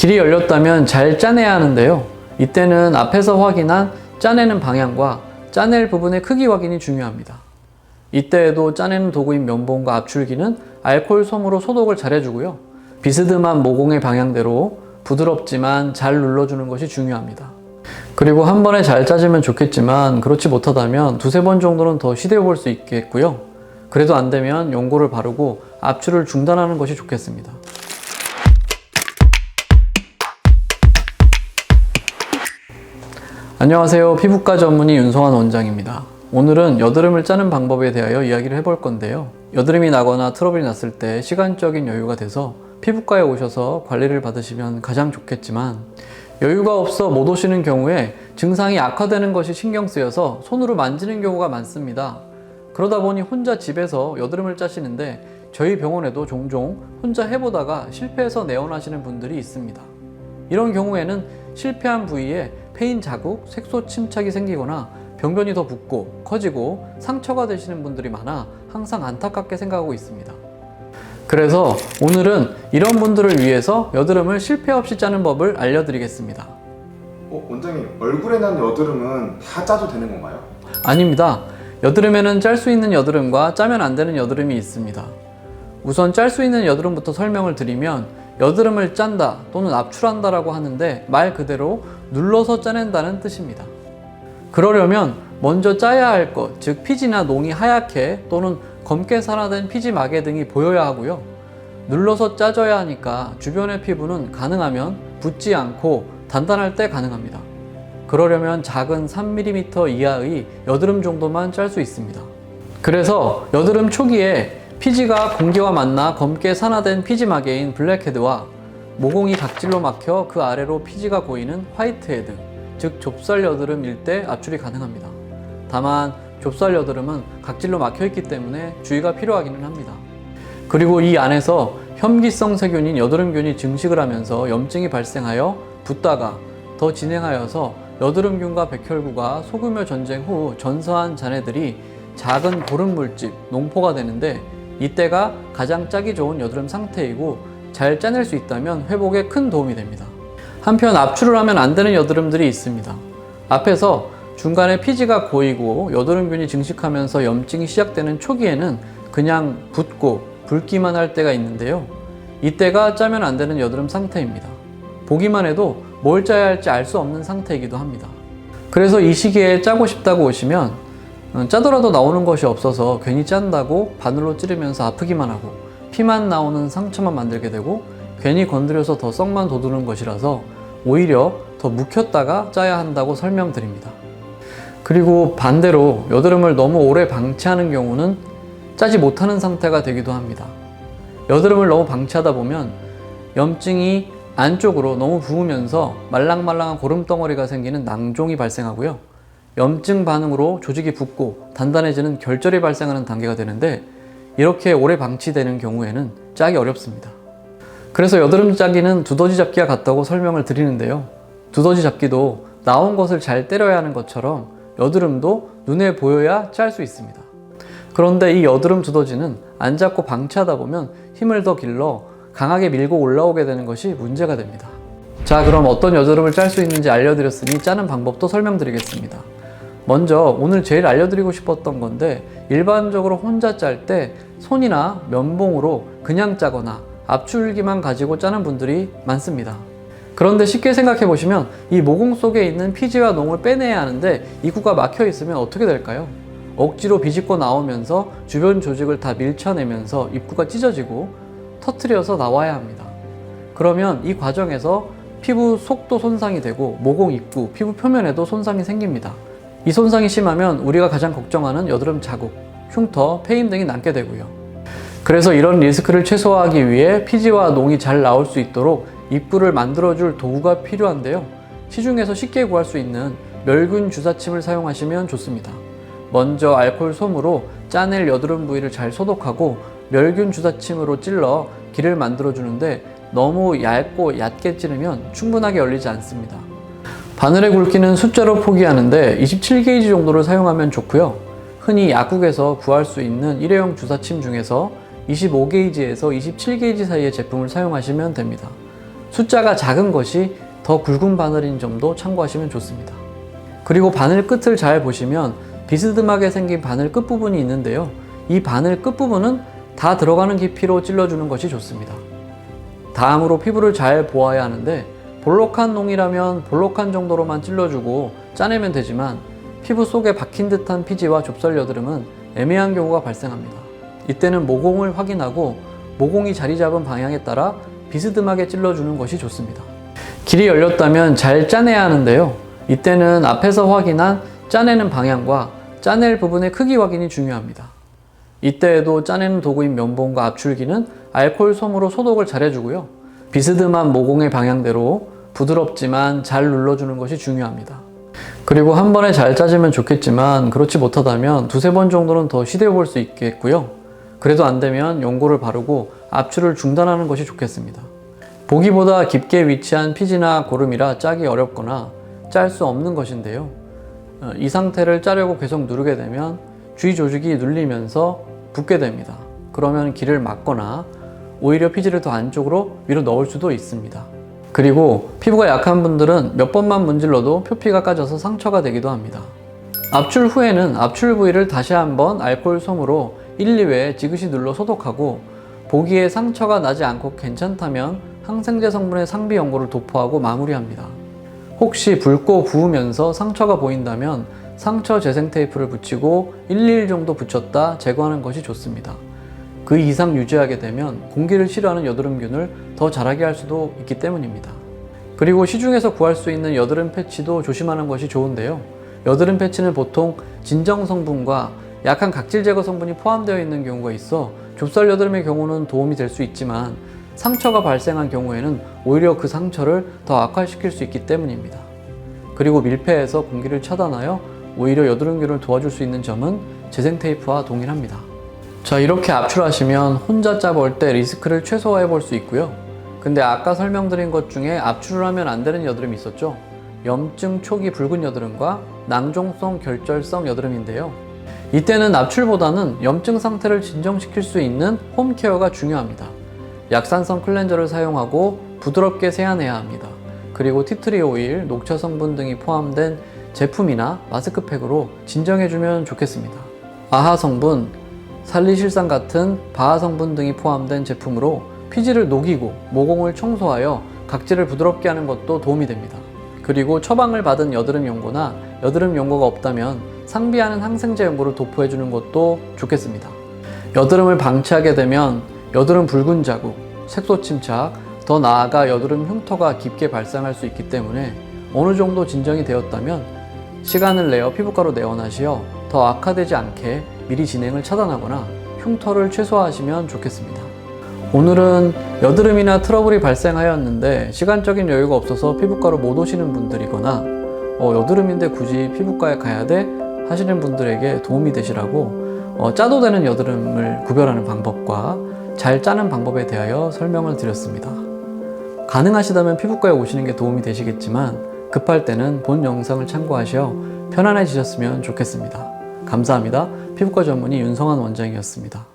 길이 열렸다면 잘 짜내야 하는데요. 이때는 앞에서 확인한 짜내는 방향과 짜낼 부분의 크기 확인이 중요합니다. 이때에도 짜내는 도구인 면봉과 압출기는 알코올 솜으로 소독을 잘 해주고요. 비스듬한 모공의 방향대로 부드럽지만 잘 눌러주는 것이 중요합니다. 그리고 한 번에 잘 짜지면 좋겠지만 그렇지 못하다면 두세 번 정도는 더 시도해 볼 수 있겠고요. 그래도 안 되면 연고를 바르고 압출을 중단하는 것이 좋겠습니다. 안녕하세요. 피부과 전문의 윤성환 원장입니다. 오늘은 여드름을 짜는 방법에 대하여 이야기를 해볼 건데요. 여드름이 나거나 트러블이 났을 때 시간적인 여유가 돼서 피부과에 오셔서 관리를 받으시면 가장 좋겠지만 여유가 없어 못 오시는 경우에 증상이 악화되는 것이 신경 쓰여서 손으로 만지는 경우가 많습니다. 그러다 보니 혼자 집에서 여드름을 짜시는데 저희 병원에도 종종 혼자 해보다가 실패해서 내원하시는 분들이 있습니다. 이런 경우에는 실패한 부위에 패인 자국, 색소 침착이 생기거나 병변이 더 붓고 커지고 상처가 되시는 분들이 많아 항상 안타깝게 생각하고 있습니다. 그래서 오늘은 이런 분들을 위해서 여드름을 실패 없이 짜는 법을 알려드리겠습니다. 원장님, 얼굴에 난 여드름은 다 짜도 되는 건가요? 아닙니다. 여드름에는 짤 수 있는 여드름과 짜면 안 되는 여드름이 있습니다. 우선 짤 수 있는 여드름부터 설명을 드리면 여드름을 짠다 또는 압출한다 라고 하는데 말 그대로 눌러서 짜낸다는 뜻입니다. 그러려면 먼저 짜야 할 것, 즉 피지나 농이 하얗게 또는 검게 산화된 피지막에 등이 보여야 하고요. 눌러서 짜줘야 하니까 주변의 피부는 가능하면 붓지 않고 단단할 때 가능합니다. 그러려면 작은 3mm 이하의 여드름 정도만 짤 수 있습니다. 그래서 여드름 초기에 피지가 공기와 만나 검게 산화된 피지막에인 블랙헤드와 모공이 각질로 막혀 그 아래로 피지가 고이는 화이트헤드, 즉 좁쌀 여드름일 때 압출이 가능합니다. 다만 좁쌀 여드름은 각질로 막혀있기 때문에 주의가 필요하기는 합니다. 그리고 이 안에서 혐기성 세균인 여드름균이 증식을 하면서 염증이 발생하여 붓다가 더 진행하여서 여드름균과 백혈구가 소규모 전쟁 후 전사한 잔해들이 작은 고름물집, 농포가 되는데 이때가 가장 짜기 좋은 여드름 상태이고 잘 짜낼 수 있다면 회복에 큰 도움이 됩니다. 한편 압출을 하면 안 되는 여드름들이 있습니다. 앞에서 중간에 피지가 고이고 여드름균이 증식하면서 염증이 시작되는 초기에는 그냥 붓고 붉기만 할 때가 있는데요. 이때가 짜면 안 되는 여드름 상태입니다. 보기만 해도 뭘 짜야 할지 알 수 없는 상태이기도 합니다. 그래서 이 시기에 짜고 싶다고 오시면 짜더라도 나오는 것이 없어서 괜히 짠다고 바늘로 찌르면서 아프기만 하고 피만 나오는 상처만 만들게 되고 괜히 건드려서 더 썩만 돋우는 것이라서 오히려 더 묵혔다가 짜야 한다고 설명드립니다. 그리고 반대로 여드름을 너무 오래 방치하는 경우는 짜지 못하는 상태가 되기도 합니다. 여드름을 너무 방치하다 보면 염증이 안쪽으로 너무 부으면서 말랑말랑한 고름덩어리가 생기는 낭종이 발생하고요. 염증 반응으로 조직이 붓고 단단해지는 결절이 발생하는 단계가 되는데 이렇게 오래 방치되는 경우에는 짜기 어렵습니다. 그래서 여드름 짜기는 두더지 잡기와 같다고 설명을 드리는데요. 두더지 잡기도 나온 것을 잘 때려야 하는 것처럼 여드름도 눈에 보여야 짤 수 있습니다. 그런데 이 여드름 두더지는 안 잡고 방치하다 보면 힘을 더 길러 강하게 밀고 올라오게 되는 것이 문제가 됩니다. 자, 그럼 어떤 여드름을 짤 수 있는지 알려드렸으니 짜는 방법도 설명드리겠습니다. 먼저 오늘 제일 알려드리고 싶었던 건데 일반적으로 혼자 짤 때 손이나 면봉으로 그냥 짜거나 압출기만 가지고 짜는 분들이 많습니다. 그런데 쉽게 생각해 보시면 이 모공 속에 있는 피지와 농을 빼내야 하는데 입구가 막혀 있으면 어떻게 될까요? 억지로 비집고 나오면서 주변 조직을 다 밀쳐내면서 입구가 찢어지고 터트려서 나와야 합니다. 그러면 이 과정에서 피부 속도 손상이 되고 모공 입구, 피부 표면에도 손상이 생깁니다. 이 손상이 심하면 우리가 가장 걱정하는 여드름 자국, 흉터, 패임 등이 남게 되고요. 그래서 이런 리스크를 최소화하기 위해 피지와 농이 잘 나올 수 있도록 입구를 만들어줄 도구가 필요한데요. 시중에서 쉽게 구할 수 있는 멸균 주사침을 사용하시면 좋습니다. 먼저 알코올 솜으로 짜낼 여드름 부위를 잘 소독하고 멸균 주사침으로 찔러 길을 만들어주는데 너무 얇고 얕게 찌르면 충분하게 열리지 않습니다. 바늘의 굵기는 숫자로 포기하는데 27게이지 정도를 사용하면 좋고요. 흔히 약국에서 구할 수 있는 일회용 주사침 중에서 25게이지에서 27게이지 사이의 제품을 사용하시면 됩니다. 숫자가 작은 것이 더 굵은 바늘인 점도 참고하시면 좋습니다. 그리고 바늘 끝을 잘 보시면 비스듬하게 생긴 바늘 끝부분이 있는데요. 이 바늘 끝부분은 다 들어가는 깊이로 찔러주는 것이 좋습니다. 다음으로 피부를 잘 보아야 하는데 볼록한 농이라면 볼록한 정도로만 찔러주고 짜내면 되지만 피부 속에 박힌 듯한 피지와 좁쌀 여드름은 애매한 경우가 발생합니다. 이때는 모공을 확인하고 모공이 자리 잡은 방향에 따라 비스듬하게 찔러주는 것이 좋습니다. 길이 열렸다면 잘 짜내야 하는데요. 이때는 앞에서 확인한 짜내는 방향과 짜낼 부분의 크기 확인이 중요합니다. 이때에도 짜내는 도구인 면봉과 압출기는 알코올 솜으로 소독을 잘 해주고요. 비스듬한 모공의 방향대로 부드럽지만 잘 눌러주는 것이 중요합니다. 그리고 한 번에 잘 짜지면 좋겠지만 그렇지 못하다면 두세 번 정도는 더 시도해 볼 수 있겠고요. 그래도 안 되면 연고를 바르고 압출을 중단하는 것이 좋겠습니다. 보기보다 깊게 위치한 피지나 고름이라 짜기 어렵거나 짤 수 없는 것인데요. 이 상태를 짜려고 계속 누르게 되면 주위 조직이 눌리면서 붓게 됩니다. 그러면 길을 막거나 오히려 피지를 더 안쪽으로 밀어 넣을 수도 있습니다. 그리고 피부가 약한 분들은 몇 번만 문질러도 표피가 까져서 상처가 되기도 합니다. 압출 후에는 압출 부위를 다시 한번 알코올 솜으로 1, 2회 지그시 눌러 소독하고 보기에 상처가 나지 않고 괜찮다면 항생제 성분의 상비 연고를 도포하고 마무리합니다. 혹시 붉고 부으면서 상처가 보인다면 상처 재생 테이프를 붙이고 1, 2일 정도 붙였다 제거하는 것이 좋습니다. 그 이상 유지하게 되면 공기를 싫어하는 여드름균을 더 자라게 할 수도 있기 때문입니다. 그리고 시중에서 구할 수 있는 여드름 패치도 조심하는 것이 좋은데요. 여드름 패치는 보통 진정 성분과 약한 각질 제거 성분이 포함되어 있는 경우가 있어 좁쌀 여드름의 경우는 도움이 될 수 있지만 상처가 발생한 경우에는 오히려 그 상처를 더 악화시킬 수 있기 때문입니다. 그리고 밀폐해서 공기를 차단하여 오히려 여드름균을 도와줄 수 있는 점은 재생 테이프와 동일합니다. 자, 이렇게 압출하시면 혼자 짜볼 때 리스크를 최소화해 볼 수 있고요. 근데 아까 설명드린 것 중에 압출을 하면 안 되는 여드름이 있었죠. 염증 초기 붉은 여드름과 낭종성 결절성 여드름인데요. 이때는 압출보다는 염증 상태를 진정시킬 수 있는 홈케어가 중요합니다. 약산성 클렌저를 사용하고 부드럽게 세안해야 합니다. 그리고 티트리 오일, 녹차 성분 등이 포함된 제품이나 마스크팩으로 진정해주면 좋겠습니다. 아하 성분, 살리실산 같은 바하 성분 등이 포함된 제품으로 피지를 녹이고 모공을 청소하여 각질을 부드럽게 하는 것도 도움이 됩니다. 그리고 처방을 받은 여드름 연고나 여드름 연고가 없다면 상비하는 항생제 연고를 도포해주는 것도 좋겠습니다. 여드름을 방치하게 되면 여드름 붉은 자국, 색소 침착, 더 나아가 여드름 흉터가 깊게 발생할 수 있기 때문에 어느 정도 진정이 되었다면 시간을 내어 피부과로 내원하시어 더 악화되지 않게 미리 진행을 차단하거나 흉터를 최소화하시면 좋겠습니다. 오늘은 여드름이나 트러블이 발생하였는데 시간적인 여유가 없어서 피부과로 못 오시는 분들이거나 여드름인데 굳이 피부과에 가야 돼? 하시는 분들에게 도움이 되시라고 짜도 되는 여드름을 구별하는 방법과 잘 짜는 방법에 대하여 설명을 드렸습니다. 가능하시다면 피부과에 오시는 게 도움이 되시겠지만 급할 때는 본 영상을 참고하셔 편안해지셨으면 좋겠습니다. 감사합니다. 피부과 전문의 윤성환 원장이었습니다.